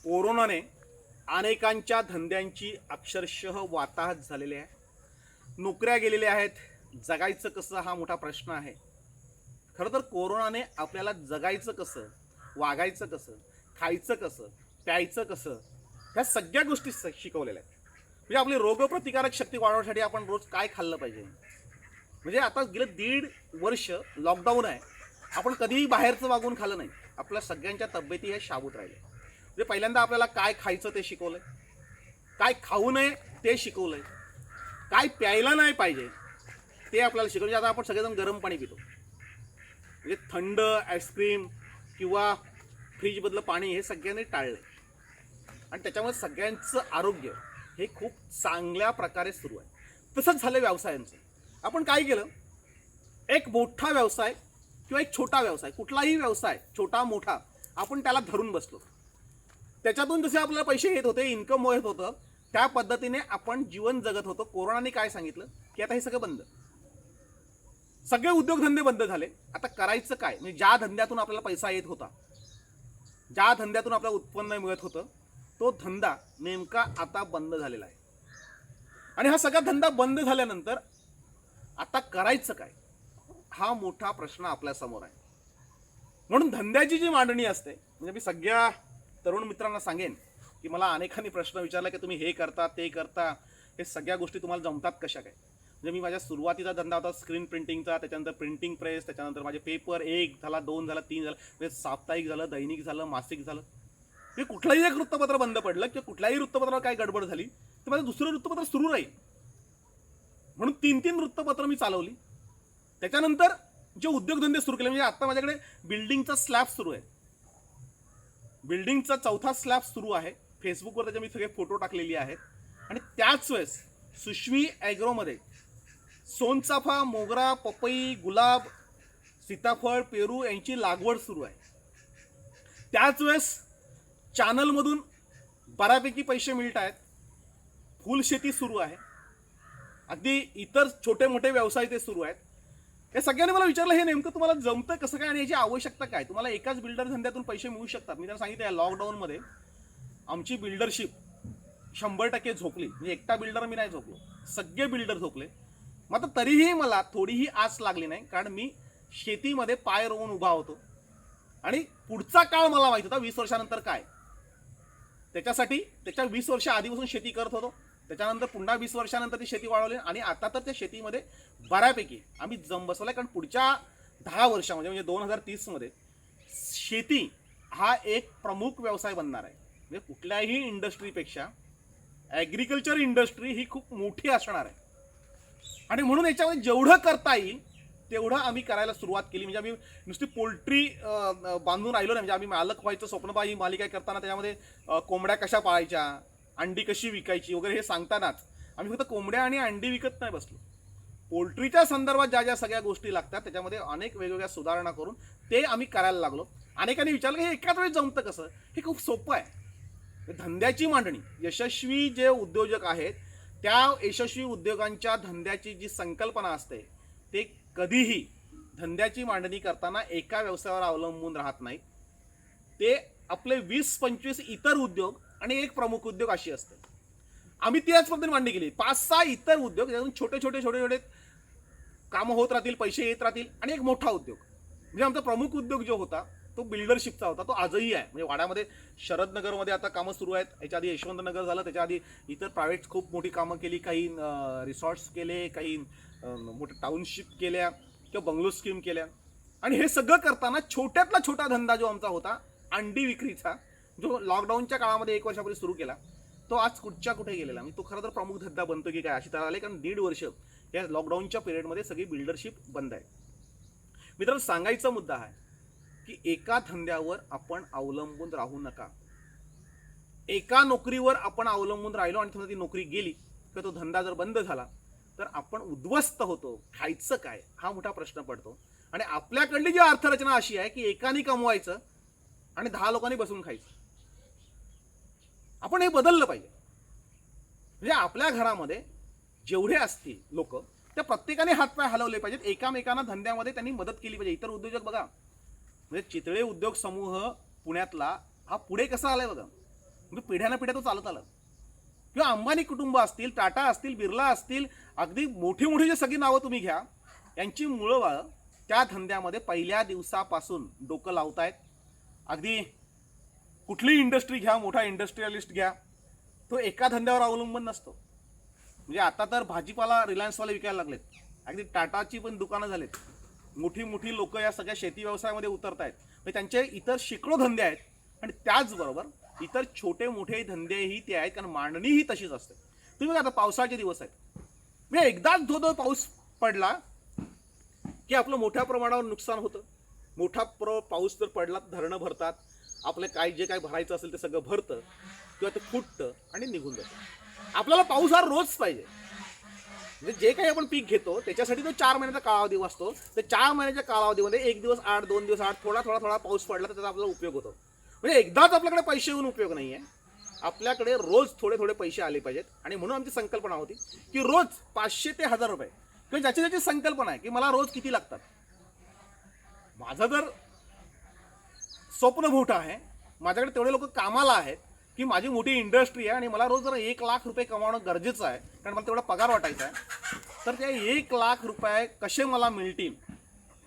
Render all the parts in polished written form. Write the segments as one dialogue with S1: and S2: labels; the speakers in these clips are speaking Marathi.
S1: कोरोनाने अनेकांच्या धंद्यांची अक्षरशः वाताहत झालेली आहे. नोकऱ्या गेलेल्या आहेत. जगायचं कसं हा मोठा प्रश्न आहे. खरं तर कोरोनाने आपल्याला जगायचं कसं, वागायचं कसं, खायचं कसं, प्यायचं कसं ह्या सगळ्या गोष्टी शिकवलेल्या आहेत. म्हणजे आपली रोगप्रतिकारक शक्ती वाढवण्यासाठी आपण रोज काय खाल्लं पाहिजे. म्हणजे आता गेलं 1.5 वर्ष लॉकडाऊन आहे. आपण कधीही बाहेरचं वागून खाल्लं नाही. आपल्या सगळ्यांच्या तब्येती हे शाबूत राहिले. म्हणजे पहिल्यांदा आपल्याला काय खायचं ते शिकवलंय, काय खाऊ नये ते शिकवलंय, काय प्यायला नाही पाहिजे ते आपल्याला शिकवलं. आता आपण सगळेजण गरम पाणी पितो. म्हणजे थंड आईस्क्रीम किंवा फ्रीजमधलं पाणी हे सगळ्यांनी टाळलंय आणि त्याच्यामुळे सगळ्यांचं आरोग्य हे खूप चांगल्या प्रकारे सुरू आहे. तसंच झालं व्यवसायांचं. आपण काय केलं, एक मोठा व्यवसाय किंवा एक छोटा व्यवसाय, कुठलाही व्यवसाय छोटा मोठा, आपण त्याला धरून बसलो. त्याच्यातून जसे आपल्याला पैसे येत होते, इन्कम येत होतं, त्या पद्धतीने आपण जीवन जगत होतो. कोरोनाने काय सांगितलं की आता हे सगळं बंद, सगळे उद्योगधंदे बंद झाले. आता करायचं काय, म्हणजे ज्या धंद्यातून आपल्याला पैसा येत होता, ज्या धंद्यातून आपल्याला उत्पन्न मिळत होतं, तो धंदा नेमका आता बंद झालेला आहे. आणि हा सगळा धंदा बंद झाल्यानंतर आता करायचं काय हा मोठा प्रश्न आपल्या समोर आहे. म्हणून धंद्याची जी मांडणी असते, म्हणजे मी सगळ्या तरुण मित्रांना सांगेन की मला अनेकांनी प्रश्न विचारला की तुम्ही हे करता ते करता, हे सगळ्या गोष्टी तुम्हाला जमतात कशा काय. म्हणजे मी माझ्या सुरुवातीचा धंदा होता स्क्रीन प्रिंटिंगचा, त्याच्यानंतर प्रिंटिंग प्रेस, त्याच्यानंतर माझे पेपर 1 झाला, 2 झाला, 3 झाला, म्हणजे साप्ताहिक झालं, दैनिक झालं, मासिक झालं. हे कुठलंही एक वृत्तपत्र बंद पडलं किंवा कुठल्याही वृत्तपत्रावर काय गडबड झाली तर माझं दुसरं वृत्तपत्र सुरू राहील. म्हणून 3 वृत्तपत्र मी चालवली. त्याच्यानंतर जे उद्योगधंदे सुरू केले, म्हणजे आता माझ्याकडे बिल्डिंगचा स्लॅब सुरू आहे. बिल्डिंगचा 4था स्लॅब सुरू आहे. फेसबुकवर त्याचे मी सगळे फोटो टाकलेले आहेत. आणि त्याच वेळेस सुश्वी ॲग्रोमध्ये सोनचाफा, मोगरा, पपई, गुलाब, सीताफळ, पेरू यांची लागवड सुरू आहे. त्याच वेळेस चॅनलमधून बऱ्यापैकी पैसे मिळत आहेत. फुलशेती सुरू आहे. अगदी इतर छोटे मोठे व्यवसाय ते सुरू आहेत. या सगळ्यांनी मला विचारलं हे नेमकं तुम्हाला जमतं कसं काय आणि याची आवश्यकता काय, तुम्हाला एकाच बिल्डर धंद्यातून पैसे मिळू शकतात. मी त्यांना सांगितलं या लॉकडाऊनमध्ये आमची बिल्डरशिप 100% झोपली. म्हणजे एकटा बिल्डर मी नाही झोपलो, सगळे बिल्डर झोपले. मात्र तरीही मला थोडीही आस लागली नाही, कारण मी शेतीमध्ये पाय रोवून उभा होतो आणि पुढचा काळ मला माहिती होता 20 वर्षानंतर काय. त्याच्यासाठी त्याच्या 20 वर्ष आधीपासून शेती करत होतो. त्याच्यानंतर पुन्हा 20 वर्षानंतर ती शेती वाढवली आणि आता तर त्या शेतीमध्ये बऱ्यापैकी आम्ही जम बसवलाय. कारण पुढच्या 10 वर्षामध्ये म्हणजे 2030 मध्ये शेती हा एक प्रमुख व्यवसाय बनणार आहे. म्हणजे कुठल्याही इंडस्ट्रीपेक्षा ॲग्रिकल्चर इंडस्ट्री ही खूप मोठी असणार आहे. आणि म्हणून याच्यामध्ये जेवढं करता येईल तेवढं आम्ही करायला सुरुवात केली. म्हणजे आम्ही नुसती पोल्ट्री बांधून राहिलो नाही. म्हणजे आम्ही मालक व्हायचं स्वप्नबाई मालिका करताना त्याच्यामध्ये कोंबड्या कशा पाळायच्या, अंडी कशी विकायची वगैरे हे सांगतानाच आम्ही फक्त कोंबड्या आणि अंडी विकत नाही बसलो. पोल्ट्रीच्या संदर्भात ज्या ज्या सगळ्या गोष्टी लागतात त्याच्यामध्ये अनेक वेगवेगळ्या सुधारणा करून ते आम्ही करायला लागलो. अनेकांनी विचारलं की हे एकाच वेळेस जमतं कसं. हे खूप सोपं आहे. धंद्याची मांडणी, यशस्वी जे उद्योजक आहेत त्या यशस्वी उद्योगांच्या धंद्याची जी संकल्पना असते ते कधीही धंद्याची मांडणी करताना एका व्यवसायावर अवलंबून राहत नाही. ते आपले 20-25 इतर उद्योग आणि एक प्रमुख उद्योग अशी असते. आम्ही त्याच पद्धतीने मांडणी केली. 5-6 इतर उद्योग ज्यातून छोटे छोटे छोटे छोटे कामं होत राहतील, पैसे येत राहतील आणि एक मोठा उद्योग. म्हणजे आमचा प्रमुख उद्योग जो होता तो बिल्डरशिपचा होता. तो आजही आहे. म्हणजे वाड्यामध्ये शरदनगरमध्ये आता कामं सुरू आहेत. याच्या आधी यशवंतनगर झालं, त्याच्या आधी इतर प्रायव्हेट खूप मोठी कामं केली. काही रिसॉर्ट्स केले, काही मोठे टाउनशिप केल्या किंवा बंगलो स्कीम केल्या. आणि हे सगळं करताना छोट्यातला छोटा धंदा जो आमचा होता अंडी विक्रीचा, जो लॉकडाऊनच्या काळामध्ये 1 वर्षापूर्वी सुरू केला, तो आज कुठच्या कुठे गेलेला. मी तो खरं तर प्रमुख धंदा बनतो की काय अशी तयार आले. कारण 1.5 वर्ष या लॉकडाऊनच्या पिरियडमध्ये सगळी बिल्डरशिप बंद आहे. मित्रांनो, सांगायचा मुद्दा आहे की एका धंद्यावर आपण अवलंबून राहू नका. एका नोकरीवर आपण अवलंबून राहिलो आणि समजा ती नोकरी गेली किंवा तो धंदा जर बंद झाला तर आपण उद्ध्वस्त होतो. खायचं काय हा मोठा प्रश्न पडतो. आणि आपल्याकडली जी अर्थरचना अशी आहे की एकाने कमवायचं आणि 10 लोकांनी बसून खायचं. आपण हे बदललं पाहिजे. म्हणजे आपल्या घरामध्ये जेवढे असतील लोक त्या प्रत्येकाने हातपाय हलवले पाहिजेत. एकामेकांना धंद्यामध्ये त्यांनी मदत केली पाहिजे. इतर उद्योजक बघा, म्हणजे चितळे उद्योग समूह पुण्यातला हा पुढे कसा आलाय बघा. म्हणजे पिढ्याना पिढ्या तो चालत आला. किंवा अंबानी कुटुंब असतील, टाटा असतील, बिर्ला असतील, अगदी मोठी मोठी जे सगळी नावं तुम्ही घ्या, यांची मुळं त्या धंद्यामध्ये पहिल्या दिवसापासून डोकं लावतायत. अगदी कुठलीही इंडस्ट्री घ्या, मोठा इंडस्ट्रियलिस्ट घ्या, तो एका धंद्यावर अवलंबून नसतो. म्हणजे आता तर भाजीपाला रिलायन्सवाले विकायला लागलेत, अगदी टाटाची पण दुकानं झालेत, मोठी मोठी लोक या सगळ्या शेती व्यवसायामध्ये उतरत आहेत. म्हणजे त्यांचे इतर शेकडो धंदे आहेत आणि त्याचबरोबर इतर छोटे मोठे धंदेही ते आहेत, कारण मांडणीही तशीच असते. तुम्ही बघा आता पावसाचे दिवस आहेत, म्हणजे एकदाच धो पाऊस पडला की आपलं मोठ्या प्रमाणावर नुकसान होतं. मोठा पाऊस जर पडला तर धरणं भरतात, आपलं काय जे काय भरायचं असेल ते सगळं भरतं किंवा ते फुटतं आणि निघून जातं. आपल्याला पाऊस हा रोज पाहिजे. म्हणजे जे काही आपण पीक घेतो त्याच्यासाठी तो 4 महिन्याचा कालावधी असतो. तर 4 महिन्याच्या कालावधीमध्ये 1 दिवस 8, 2 दिवस 8, थोडा थोडा थोडा पाऊस पडला तर त्याचा आपल्याला उपयोग होतो. म्हणजे एकदाच आपल्याकडे पैसे येऊन उपयोग नाही आहे, आपल्याकडे रोज थोडे थोडे पैसे आले पाहिजेत. आणि म्हणून आमची संकल्पना होती की रोज 500 ते 1000 रुपये, किंवा ज्याची ज्याची संकल्पना आहे की मला रोज किती लागतात. माझं जर स्वप्न मोठं आहे, माझ्याकडे तेवढे लोक कामाला आहेत की माझी मोठी इंडस्ट्री आहे आणि मला रोज जर 1 लाख रुपये कमावणं गरजेचं आहे, कारण मला तेवढा पगार वाटायचा आहे, तर ते 1 लाख रुपये कसे मला मिळतील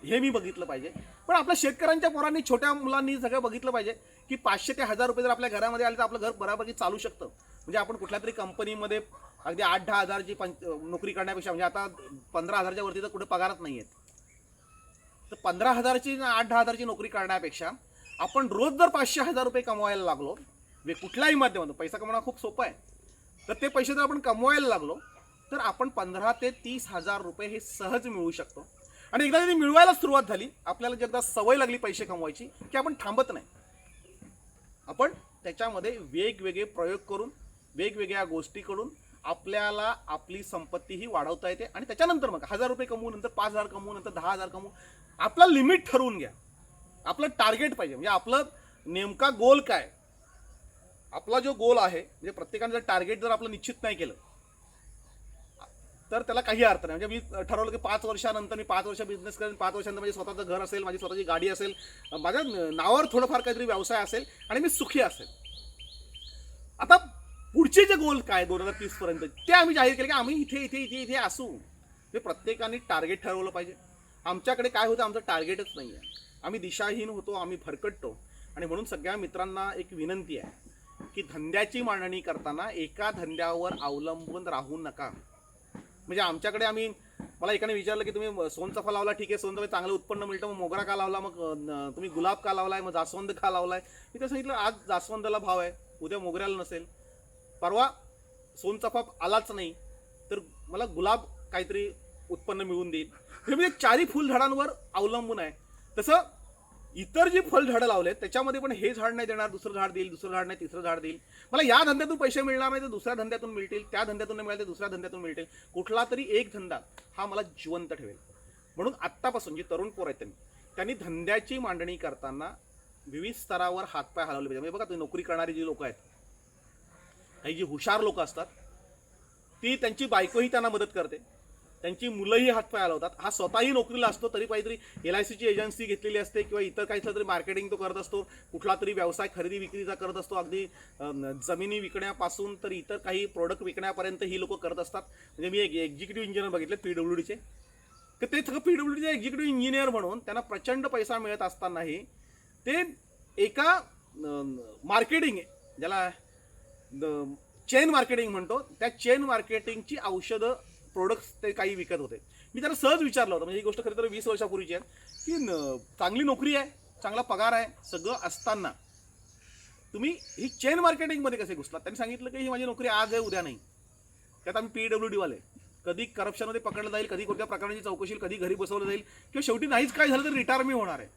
S1: हे मी बघितलं पाहिजे. पण आपल्या शेतकऱ्यांच्या पोरांनी, छोट्या मुलांनी सगळं बघितलं पाहिजे की 500 ते 1000 रुपये जर आपल्या घरामध्ये आले तर आपलं घर बऱ्यापैकी चालू शकतं. म्हणजे आपण कुठल्या तरी कंपनीमध्ये अगदी 8-10 हजारची नोकरी करण्यापेक्षा, म्हणजे आता 15,000च्या वरती तर कुठे पगारच नाही आहेत, तर 15,000ची 8-10 हजारची नोकरी करण्यापेक्षा आपण रोज जर 500-1000 रुपये कमवायला लागलो, कुठल्याही माध्यमातून पैसा कमवणं खूप सोपं आहे, तर ते पैसे जर आपण कमवायला लागलो तर आपण 15,000 ते 30,000 रुपये हे सहज मिळवू शकतो. आणि एकदा ती मिळवायला सुरुवात झाली, आपल्याला एकदा सवय लागली पैसे कमवायची की आपण थांबत नाही. आपण त्याच्यामध्ये वेगवेगळे प्रयोग करून, वेगवेगळ्या गोष्टी करून आपल्याला आपली संपत्तीही वाढवता येते. आणि त्याच्यानंतर मग 1000 रुपये कमवू, नंतर 5000 कमवू, नंतर 10,000 कमवू. आपला लिमिट ठरवून घ्या, आपलं टार्गेट पाहिजे. म्हणजे आपलं नेमका गोल काय, आपला जो गोल आहे, म्हणजे प्रत्येकाने जर टार्गेट जर आपलं निश्चित नाही केलं तर त्याला काही अर्थ नाही. म्हणजे मी ठरवलं की 5 वर्षानंतर मी 5 वर्ष बिझनेस करेन, 5 वर्षानंतर माझे स्वतःचं घर असेल, माझी स्वतःची गाडी असेल, माझ्या नावावर थोडंफार काहीतरी व्यवसाय असेल आणि मी सुखी असेल. आता पुढचे जे गोल काय 2030 पर्यंत ते आम्ही जाहीर केले की आम्ही इथे इथे इथे इथे असू. हे प्रत्येकाने टार्गेट ठरवलं पाहिजे. आमच्याकडे काय होतं, आमचं टार्गेटच नाही आहे, आम्ही दिशाहीन होतो, आम्ही भरकटतो. आणि म्हणून सगळ्या मित्रांना एक विनंती आहे की धंद्याची मांडणी करताना एका धंद्यावर अवलंबून राहू नका. म्हणजे आमच्याकडे मला एकाने विचारलं की तुम्ही सोनचाफा लावला, ठीक आहे, सोनचाफा चांगलं उत्पन्न मिळतं, मग मोगरा का लावला, मग तुम्ही गुलाब का लावलाय, मग जास्वंद का लावलाय. मी तर सांगितलं आज जास्वंदाला भाव आहे, उद्या मोगऱ्याला नसेल, परवा सोनचाफा आलाच नाही तर मला गुलाब काहीतरी उत्पन्न मिळवून देईल. म्हणजे 4ही फुलझाडांवर अवलंबून आहे. तसं इतर जी फळझाडं लावलेत त्याच्यामध्ये पण हे झाड नाही देणार, दुसरं झाड देईल, दुसरं झाड नाही तिसरं झाड देईल. मला या धंद्यातून पैसे मिळणार नाही तर दुसऱ्या धंद्यातून मिळतील, त्या धंद्यातून नाही मिळाले तर दुसऱ्या धंद्यातून मिळतील. कुठला तरी एक धंदा हा मला जिवंत ठेवेल. म्हणून आत्तापासून जी तरुण पोर आहेत त्यांनी धंद्याची मांडणी करताना विविध स्तरावर हातपाय हलवले पाहिजे. म्हणजे बघा, तुम्ही नोकरी करणारी जी लोक आहेत, काही जी हुशार लोक असतात, ती त्यांची बायकोही त्यांना मदत करते, त्यांची मुलंही हातपाय हलवतात. हा स्वतःही नोकरीला असतो तरी काहीतरी LICची एजन्सी घेतलेली असते किंवा इतर काहीतरी तरी मार्केटिंग तो करत असतो, कुठला तरी व्यवसाय खरेदी विक्रीचा करत असतो, अगदी जमिनी विकण्यापासून तर इतर काही प्रोडक्ट विकण्यापर्यंत ही लोक करत असतात. म्हणजे मी एक एक्झिक्युटिव्ह इंजिनियर बघितले PWDचे, तर ते सगळं PWDचे एक्झिक्युटिव्ह इंजिनियर म्हणून त्यांना प्रचंड पैसा मिळत असतानाही ते एका मार्केटिंग, ज्याला चेन मार्केटिंग म्हणतो, त्या चेन मार्केटिंगची औषधं प्रोडक्ट्स ते काही विकत होते. मी त्यांना सहज विचारलं होतं, म्हणजे ही गोष्ट खरी तर 20 वर्षापूर्वीची आहे, की चांगली नोकरी आहे, चांगला पगार आहे, सगळं असताना तुम्ही ही चेन मार्केटिंगमध्ये कसे घुसलात. त्यांनी सांगितलं की ही माझी नोकरी आज आहे, उद्या नाही. त्यात आम्ही PWD वाले, कधी करप्शनमध्ये पकडलं जाईल, कधी कोणत्या प्रकारची चौकशी, कधी घरी बसवलं जाईल, किंवा शेवटी नाहीच काय झालं तर रिटायर मी होणार आहे.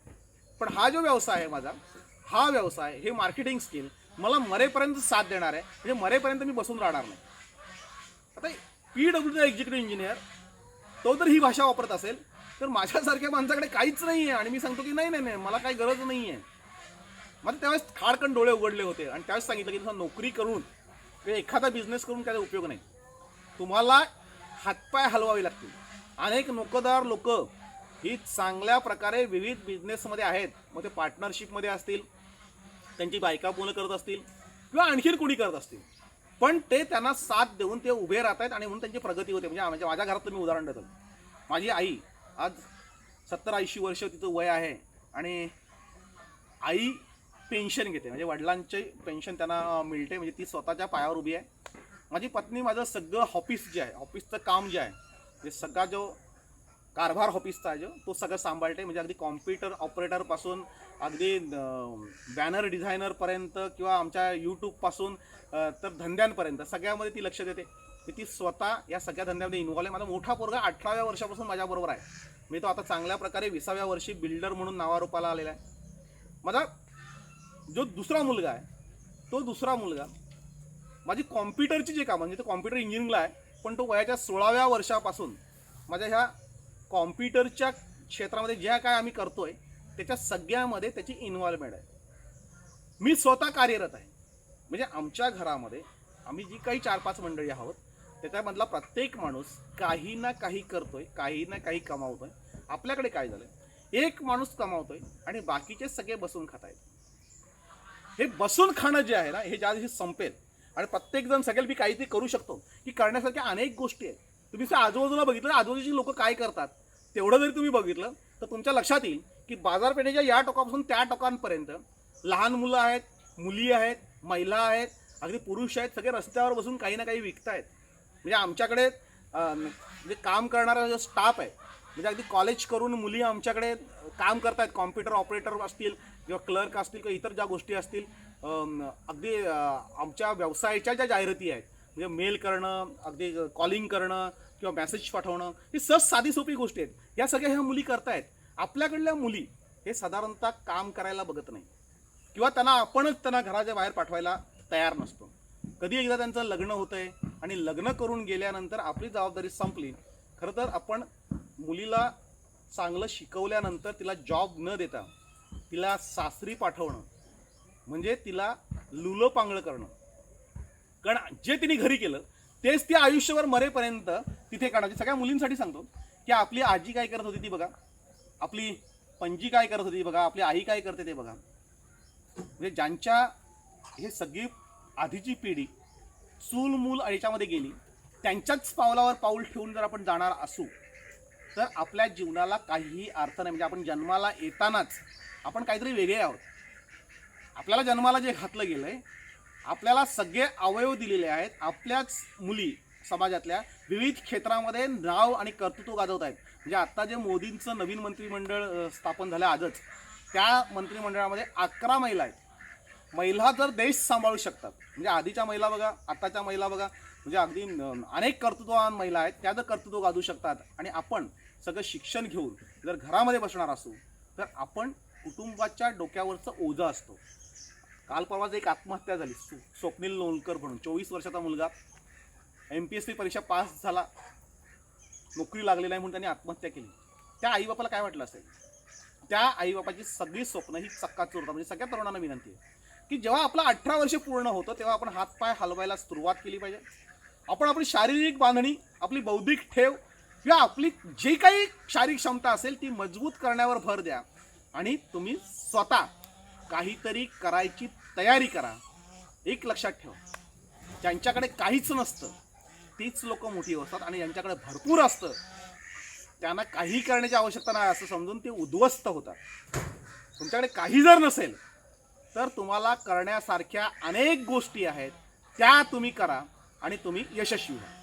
S1: पण हा जो व्यवसाय आहे माझा, हा व्यवसाय, हे मार्केटिंग स्किल मला मरेपर्यंत साथ देणार आहे. म्हणजे मरेपर्यंत मी बसून राहणार नाही. आता PWDचा एक्झिक्युटिव्ह इंजिनियर तो जर ही भाषा वापरत असेल तर माझ्यासारख्या माणसाकडे काहीच नाही आहे. आणि मी सांगतो की नाही नाही नाही, मला काही गरज नाही आहे. मला त्यावेळेस खाडकन डोळे उघडले होते आणि त्यावेळेस सांगितलं की तुला नोकरी करून किंवा एखादा बिझनेस करून काय उपयोग नाही, तुम्हाला हातपाय हलवावे लागतील. अनेक नोकरदार लोक ही चांगल्या प्रकारे विविध बिझनेसमध्ये आहेत, मग ते पार्टनरशिपमध्ये असतील, त्यांची बायका पूर्ण करत असतील, किंवा आणखीन कोणी करत असतील, पण ते त्यांना साथ देऊन ते उभे राहत आहेत आणि म्हणून त्यांची प्रगती होते. म्हणजे माझ्या घरातलं मी उदाहरण देतो. माझी आई आज 70-80 वर्ष तिचं वय आहे आणि आई पेन्शन घेते, म्हणजे वडिलांचे पेन्शन त्यांना मिळते, म्हणजे ती स्वतःच्या पायावर उभी आहे. माझी पत्नी माझं सगळं ऑफिस जे आहे, ऑफिसचं काम जे आहे, म्हणजे सगळा जो कारभार ऑफिसचा आहे तो सगळं सांभाळते. म्हणजे अगदी कॉम्प्युटर ऑपरेटरपासून अगदी बॅनर डिझायनरपर्यंत किंवा आमच्या यूट्यूबपासून तर धंद्यांपर्यंत सगळ्यामध्ये ती लक्ष देते. ती स्वतः या सगळ्या धंद्यामध्ये इन्व्हॉल्व आहे. माझा मोठा पोरगा 18व्या वर्षापासून माझ्याबरोबर आहे. मी तो आता चांगल्या प्रकारे 20व्या वर्षी बिल्डर म्हणून नावारूपाला आलेला आहे. माझा जो दुसरा मुलगा आहे, तो दुसरा मुलगा माझी कॉम्प्युटरची जे काम म्हणजे तो कॉम्प्युटर इंजिनिअरिंगला आहे, पण तो वयाच्या 16व्या वर्षापासून माझ्या ह्या कॉम्प्युटरच्या क्षेत्रामध्ये ज्या काय आम्ही करतोय त्याच्या सगळ्यामध्ये त्याची इन्व्हॉल्वमेंट आहे. मी स्वतः कार्यरत आहे. म्हणजे आमच्या घरामध्ये आम्ही जी काही 4-5 मंडळी आहोत त्याच्यामधला प्रत्येक माणूस काही ना काही करतोय, काही ना काही कमावतोय. आपल्याकडे काय झालं, एक माणूस कमावतोय आणि बाकीचे सगळे बसून खात आहेत. हे बसून खाणं जे आहे ना, हे ज्या दिवशी संपेल आणि प्रत्येकजण सगळ्याला मी काहीतरी करू शकतो की करण्यासारख्या अनेक गोष्टी आहेत. तुम्ही आजूबाजूला बघितलं, आजूबाजूची लोक काय करतात तेवढं जरी तुम्ही बघितलं तर तुमच्या लक्षात येईल की बाजारपेठेच्या या टोकापासून त्या टोकांपर्यंत लहान मुलं आहेत, मुली आहेत, महिला आहेत, अगदी पुरुष आहेत, सगळे रस्त्यावर बसून काही ना काही विकतायत. म्हणजे आमच्याकडे म्हणजे काम करणारा जो स्टाफ आहे, म्हणजे अगदी कॉलेज करून मुली आमच्याकडे काम करतायत. कॉम्प्युटर ऑपरेटर असतील किंवा क्लर्क असतील किंवा इतर ज्या गोष्टी असतील, अगदी आमच्या व्यवसायाच्या ज्या जाहिराती आहेत, म्हणजे मेल करणं, अगदी कॉलिंग करणं किंवा मेसेज पाठवणं, ही सहज साधी सोपी गोष्टी आहेत. या सगळ्या ह्या मुली करतायत. आपल्याकडल्या मुली हे साधारणतः काम करायला बघत नाही किंवा आपणच त्यांना घराच्या बाहेर पाठवायला तयार नसतो. कधी एकदा त्यांचं लग्न होतंय आणि लग्न करून गेल्यानंतर आपली जबाबदारी संपली. खरं तर आपण मुलीला चांगलं शिकवल्यानंतर तिला जॉब न देता तिला सासरी पाठवणं म्हणजे तिला लुलं पांगळं करणं. कारण जे तिने घरी केलं तेच ती आयुष्यभर मरेपर्यंत तिथे काढायची. सगळ्या मुलींसाठी सांगतो की आपली आजी काय करत होती ती बघा, आपली पणजी काय करत होती बघा, आपली आई काय करते ते बघा. म्हणजे ज्यांच्या हे सगळी आधीची पिढी चूल मूल याच्यामध्ये गेली, त्यांच्याच पावलावर पाऊल ठेवून जर आपण जाणार असू तर आपल्या जीवनाला काहीही अर्थ नाही. म्हणजे आपण जन्माला येतानाच आपण काहीतरी वेगळे आहोत. आपल्याला जन्माला जे घातलं गेलं आहे, आपल्याला सगळे अवयव दिलेले आहेत. आपल्याच मुली समाजातल्या विविध क्षेत्रामध्ये नाव आणि कर्तृत्व गाजवत आहेत. म्हणजे आत्ता जे मोदींचं नवीन मंत्रिमंडळ स्थापन झालं आजच, त्या मंत्रिमंडळामध्ये 11 महिला आहेत. महिला जर देश सांभाळू शकतात, म्हणजे आधीच्या महिला बघा, आत्ताच्या महिला बघा, म्हणजे अगदी अनेक कर्तृत्ववान महिला आहेत, त्या जर कर्तृत्व गाजवू शकतात आणि आपण सगळं शिक्षण घेऊन जर घरामध्ये बसणार असू तर आपण कुटुंबाच्या डोक्यावरचं ओझं असतो. काल परवाच एक आत्महत्या झाली, स्वप्नील लोणकर म्हणून 24 वर्षाचा मुलगा, MPSC परीक्षा पास झाला, नोकरी लागली नाही म्हणून त्यांनी आत्महत्या केली. त्या आईबापाला काय वाटलं असेल? त्या आईबापाची सगळी स्वप्न ही चक्काचूर होतात. म्हणजे सगळ्या तरुणांना विनंती आहे की जेव्हा आपला 18 वर्ष पूर्ण होतं तेव्हा आपण हातपाय हलवायला सुरुवात केली पाहिजे. आपण आपली शारीरिक बांधणी, आपली बौद्धिक ठेव किंवा आपली जी काही शारीरिक क्षमता असेल ती मजबूत करण्यावर भर द्या आणि तुम्ही स्वतः काहीतरी करायची तयारी करा. एक लक्षात ठेवा, ज्यांच्याकडे काहीच नसतं तीच लोक मोठी असतात आणि ज्यांच्याकडे भरपूर असतं त्यांना काही करण्याची आवश्यकता नाही असं समजून ते उद्ध्वस्त होतात. तुमच्याकडे काही जर नसेल तर तुम्हाला करण्यासारख्या अनेक गोष्टी आहेत, त्या तुम्ही करा आणि तुम्ही यशस्वी व्हा.